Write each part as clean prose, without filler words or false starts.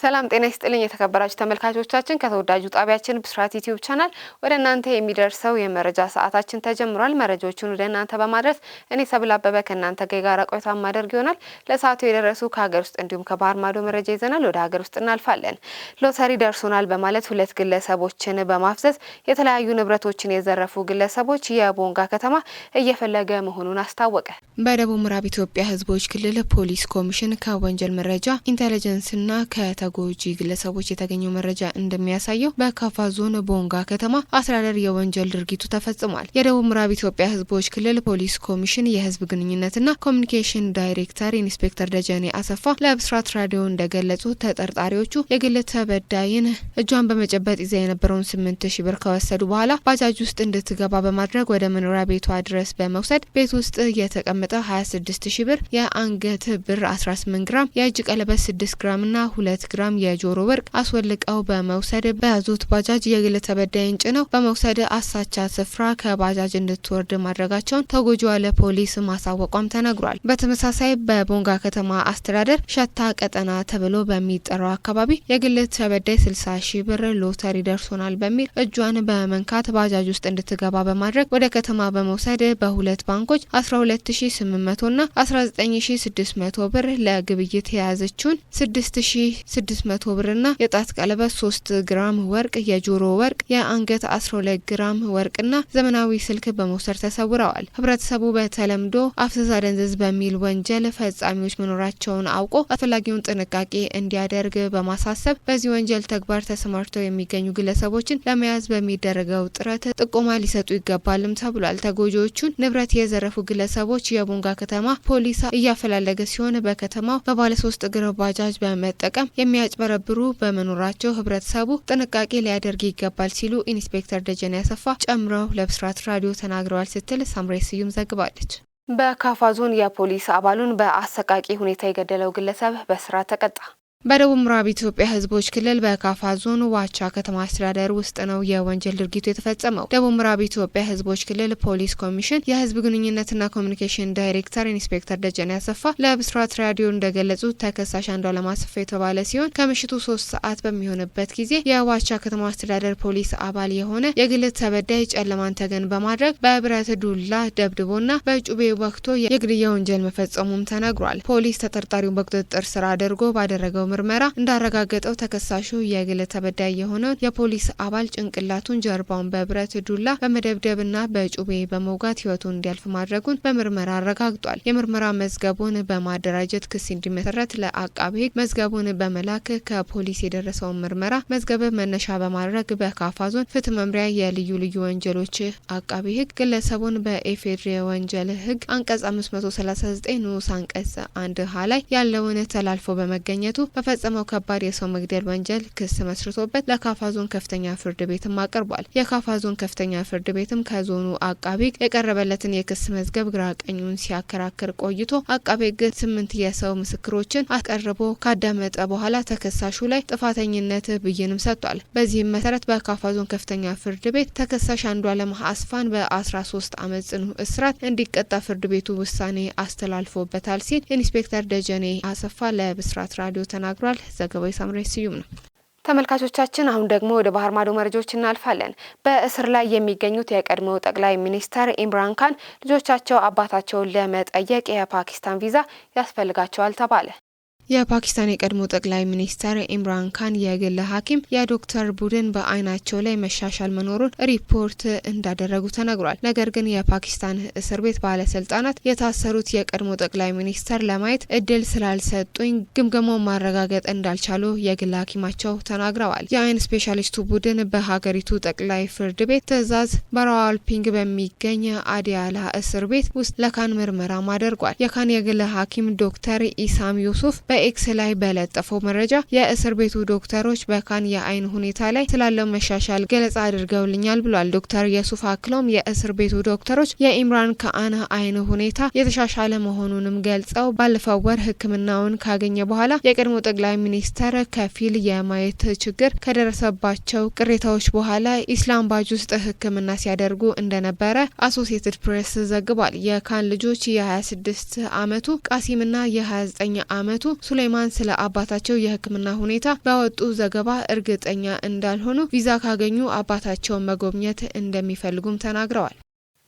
ሰላም ጤና ይስጥልኝ የተከበራችሁ ተመልካቾቻችን ከተወዳጁ ጣቢያችን ብስራት ዩቲዩብ ቻናል ወደ እናንተ የሚደርሰው የመረጃ ሰዓታችን ተጀምሯል። መረጃዎቹን ወደ እናንተ በማድረስ እኔ ሰብል አበበ ከእናንተ ጋር ቆይታ ማድረግ ይሆናል። ለሰዓቱ የደረሱ ከሀገር ውስጥ እንዲሁም ከባህር ማዶ መረጃ ይዘናል። ወደ ሀገር ውስጥ እናልፋለን። ሎተሪ ደርሶናል በማለት ሁለት ግለሰቦችን በማፍዘዝ የተለያዩ ንብረቶችን የዘረፉ ግለሰቦች የቦንጋ ከተማ እየፈለገ መሆኑን አስታወቀ። በደቡብ ምዕራብ ኢትዮጵያ ሕዝቦች ክልል ፖሊስ ኮሚሽን ከወንጀል መረጃ ኢንተለጀንስና ተጎጂ ግለሰቦች የተገኘው መረጃ እንደሚያሳየው በካፋ ዞን ቦንጋ ከተማ አስተዳደር የወንጀል ድርጊቱ ተፈጽሟል። የደቡብ ምዕራብ ኢትዮጵያ ሕዝቦች ክልል ፖሊስ ኮሚሽን የህዝብ ግንኙነትና ኮሚኒኬሽን ዳይሬክተር ኢንስፔክተር ደጀኔ አሰፋ ለብስራት ራዲዮ እንደገለጹ ተጠርጣሪዎቹ የግል ተበዳይን እጇን በመጨበጥ ይዛ የነበረውን 8000 ብር ከወሰዱ በኋላ ባጃጅ ውስጥ እንድትገባ በማድረግ ወደ መኖሪያ ቤቷ ድረስ በመውሰድ ቤት ውስጥ የተቀመጠ 26000 ብር፣ የአንገት ብር 18 ግራም፣ የእጅ ቀለበት 6 ግራም እና 2 ግራም የጆሮ ወርቅ አስወልቀው በመውሰድ በያዙት ባጃጅ የግል ተበዳይን ጭነው በመውሰድ አሳቻ ስፍራ ከባጃጅ እንድትወርድ ማድረጋቸውን ተጎጂዋ ለፖሊስ ማሳወቋም ተነግሯል። በተመሳሳይ በቦንጋ ከተማ አስተዳደር ሸታ ቀጠና ተብሎ በሚጠራው አካባቢ የግል ተበዳይ 60,000 ብር ሎተሪ ደርሶናል በሚል እጇን በመንካት ባጃጅ ውስጥ እንድትገባ በማድረግ ወደ ከተማ በመውሰድ በሁለት ባንኮች 12800 እና 19600 ብር ለግብይት የያዘችውን 6600 ብርና የጣት ቀለበት 3 ግራም ወርቅ፣ የጆሮ ወርቅ፣ የአንገት 12 ግራም ወርቅና ዘመናዊ ስልክ በመውሰድ ተሰውረዋል። ህብረተሰቡ በተለምዶ አፍዛዝ አደንዝዝ በሚል ወንጀል ፈጻሚዎች መኖራቸውን አውቆ አስፈላጊውን ጥንቃቄ እንዲያደርግ በማሳሰብ በዚህ ወንጀል ተግባር ተሰማርተው የሚገኙ ግለሰቦችን ለመያዝ በሚደረገው ጥረት ጥቆማ ሊሰጡ ይገባልም ተብሏል። ተጎጂዎቹን ንብረት የዘረፉ ግለሰቦች የቦንጋ ከተማ ፖሊስ እያፈላለገ ሲሆን በከተማው በባለ 3 እግር ባጃጅ በመጠቀም የሚያጭበረብሩ በመኖራቸው ህብረተሰቡ ጥንቃቄ ሊያደርግ ይገባል ሲሉ ኢንስፔክተር ደጀኔ አሰፋ ጨምረው ለብስራት ራዲዮ ተናግረዋል ስትል ሳምሬ ስዩም ዘግባለች። በካፋ ዞን የፖሊስ አባሉን በአሰቃቂ ሁኔታ የገደለው ግለሰብ በእስራት ተቀጣ። በደቡብ ምዕራብ ኢትዮጵያ ሕዝቦች ክልል በካፋ ዞን ዋቻ ከተማ አስተዳደር ውስጥ ነው የወንጀል ድርጊቱ የተፈጸመው። ደቡብ ምዕራብ ኢትዮጵያ ሕዝቦች ክልል ፖሊስ ኮሚሽን የህዝብ ግንኙነትና ኮሚኒኬሽን ዳይሬክተር ኢንስፔክተር ደጀኔ አሰፋ ለብስራት ራዲዮ እንደገለጹት ተከሳሽ አንዷለም አሰፋ የተባለ ሲሆን ከምሽቱ 3 ሰዓት በሚሆንበት ጊዜ የዋቻ ከተማ አስተዳደር ፖሊስ አባል የሆነ የግል ተበዳይ ጨለማን ተገን በማድረግ በብረት ዱላ ደብድቦና በጩቤ ወቅቶ የግድያ ወንጀል መፈጸሙም ተነግሯል። ፖሊስ ተጠርጣሪውን በቁጥጥር ስር አድርጎ ባደረገው ምርመራ እንዳረጋገጠው ተከሳሹ የግል ተበዳይ የሆነው የፖሊስ አባል ጭንቅላቱን፣ ጀርባውን በብረት ዱላ በመደብደብና በጩቤ በመውጋት ህይወቱን እንዲያልፍ ማድረጉን በምርመራ አረጋግጧል። የምርመራ መዝገቡን በማደራጀት ክስ እንዲመሰረት ለአቃቤ ህግ መዝገቡን በመላክ ከፖሊስ የደረሰውን ምርመራ መዝገብ መነሻ በማድረግ በካፋ ዞን ፍትህ መምሪያ የልዩ ልዩ ወንጀሎች አቃቤ ህግ ግለሰቡን በኢፌዴሪ ወንጀል ህግ አንቀጽ 539 ንዑስ አንቀጽ 1 ሀ ላይ ያለውን ተላልፎ በመገኘቱ በፈጸመው ከባድ የሰው መግደል ወንጀል ክስ መስርቶበት ለካፋ ዞን ከፍተኛ ፍርድ ቤትም አቅርቧል። የካፋ ዞን ከፍተኛ ፍርድ ቤትም ከዞኑ አቃቤ የቀረበለትን የክስ መዝገብ ግራ ቀኙን ሲያከራክር ቆይቶ አቃቤ ህግ 8 የሰው ምስክሮችን አቀርቦ ካዳመጠ በኋላ ተከሳሹ ላይ ጥፋተኝነት ብይንም ሰጥቷል። በዚህም መሰረት በካፋ ዞን ከፍተኛ ፍርድ ቤት ተከሳሽ አንዷለም አስፋን በ13 ዓመት ጽኑ እስራት እንዲቀጣ ፍርድ ቤቱ ውሳኔ አስተላልፎበታል ሲል ኢንስፔክተር ደጀኔ አሰፋ ለብስራት ራዲዮ ተናግሯል። ዘገባው ሳምሬ ስዩም ነው። ተመልካቾቻችን አሁን ደግሞ ወደ ባህር ማዶ መረጃዎች እናልፋለን። በእስር ላይ የሚገኙት የቀድሞው ጠቅላይ ሚኒስተር ኢምራን ካን ልጆቻቸው አባታቸውን ለመጠየቅ የፓኪስታን ቪዛ ያስፈልጋቸዋል ተባለ። የፓኪስታን የቀድሞ ጠቅላይ ሚኒስተር ኢምራን ካን የግል ሐኪም የዶክተር ቡድን በአይናቸው ላይ መሻሻል መኖሩን ሪፖርት እንዳደረጉ ተነግሯል። ነገር ግን የፓኪስታን እስር ቤት ባለስልጣናት የታሰሩት የቀድሞ ጠቅላይ ሚኒስተር ለማየት እድል ስላልሰጡኝ ግምገማውን ማረጋገጥ እንዳልቻሉ የግል ሐኪማቸው ተናግረዋል። የአይን ስፔሻሊስቱ ቡድን በሀገሪቱ ጠቅላይ ፍርድ ቤት ትዕዛዝ በራዋልፒንግ በሚገኝ አዲያላ እስር ቤት ውስጥ ለካን ምርመራም አድርጓል። የካን የግል ሐኪም ዶክተር ኢሳም ዩሱፍ በኤክስ ላይ በለጠፈው መረጃ የእስር ቤቱ ዶክተሮች በካን የአይን ሁኔታ ላይ ስላለው መሻሻል ገለጻ አድርገውልኛል ብሏል። ዶክተር የሱፍ አክሎም የእስር ቤቱ ዶክተሮች የኢምራን ካን አይን ሁኔታ የተሻሻለ መሆኑንም ገልጸው ባለፈው ወር ሕክምናውን ካገኘ በኋላ የቀድሞ ጠቅላይ ሚኒስተር ከፊል የማየት ችግር ከደረሰባቸው ቅሬታዎች በኋላ ኢስላማባድ ውስጥ ሕክምና ሲያደርጉ እንደነበረ አሶሲኤትድ ፕሬስ ዘግቧል። የካን ልጆች የ26 ዓመቱ ቃሲምና የ29 ዓመቱ ሱሌይማን ስለ አባታቸው የሕክምና ሁኔታ ባወጡ ዘገባ እርግጠኛ እንዳልሆኑ ቪዛ ካገኙ አባታቸውን መጎብኘት እንደሚፈልጉም ተናግረዋል።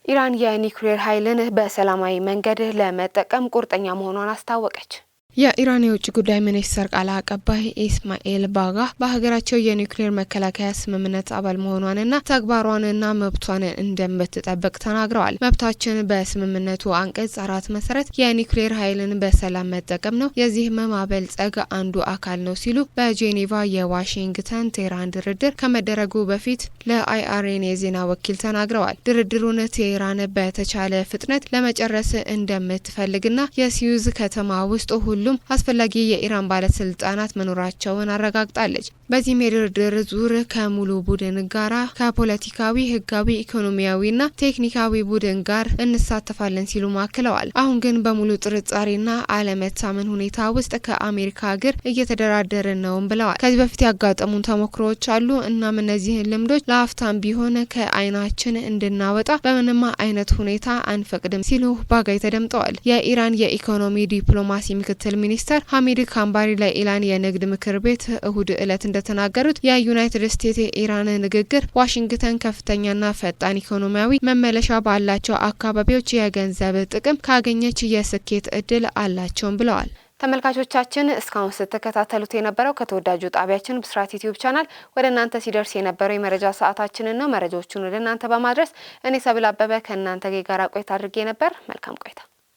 ኢራን የኒውክሌር ኃይልን በሰላማዊ መንገድ ለመጠቀም ቁርጠኛ መሆኗን አስታወቀች። የኢራን የውጭ ጉዳይ ሚኒስትር ቃል አቀባይ ኢስማኤል ባጋ በሀገራቸው የኒውክሌር መከላከያ ስምምነት አባል መሆኗንና ተግባሯንና መብቷን እንደምትጠብቅ ተናግረዋል። መብታችን በስምምነቱ አንቀጽ 4 መሰረት የኒውክሌር ኃይልን በሰላም መጠቀም ነው፣ የዚህም ማበልጸግ አንዱ አካል ነው ሲሉ በጄኔቫ የዋሽንግተን ቴህራን ድርድር ከመደረጉ በፊት ለአይአርኤን የዜና ወኪል ተናግረዋል። ድርድሩን ቴህራን በተቻለ ፍጥነት ለመጨረስ እንደምትፈልግና የሲዩዝ ከተማ ውስጥ ሁሉም አስፈላጊ የኢራን ባለስልጣናት መኖራቸውን አረጋግጣለች። በዚህም የድርድር ዙር ከሙሉ ቡድን ጋራ ከፖለቲካዊ፣ ህጋዊ፣ ኢኮኖሚያዊና ቴክኒካዊ ቡድን ጋር እንሳተፋለን ሲሉ ማክለዋል። አሁን ግን በሙሉ ጥርጣሬና አለመታመን ሁኔታ ውስጥ ከአሜሪካ ጋር እየተደራደርን ነው ብለዋል። ከዚህ በፊት ያጋጠሙን ተሞክሮዎች አሉ። እናም እነዚህን ልምዶች ለአፍታም ቢሆን ከአይናችን እንድናወጣ በምንም አይነት ሁኔታ አንፈቅድም ሲሉ ባጋይ ተደምጠዋል። የኢራን የኢኮኖሚ ዲፕሎማሲ ምክትል ሚኒስተር ሐሚድ ካምባሪ ለኢራን የንግድ ምክር ቤት እሁድ ዕለት እንደተናገሩት የዩናይትድ ስቴትስ የኢራን ንግግር ዋሽንግተን ከፍተኛና ፈጣን ኢኮኖሚያዊ መመለሻ ባላቸው አካባቢዎች የገንዘብ ጥቅም ካገኘች የስኬት እድል አላቸውም ብለዋል። ተመልካቾቻችን እስካሁን ስትከታተሉት የነበረው ከተወዳጁ ጣቢያችን ብስራት ዩቲዩብ ቻናል ወደ እናንተ ሲደርስ የነበረው የመረጃ ሰዓታችንን ነው። መረጃዎቹን ወደ እናንተ በማድረስ እኔ ሰብል አበበ ከእናንተ ጋር ቆይታ አድርጌ ነበር። መልካም ቆይታ።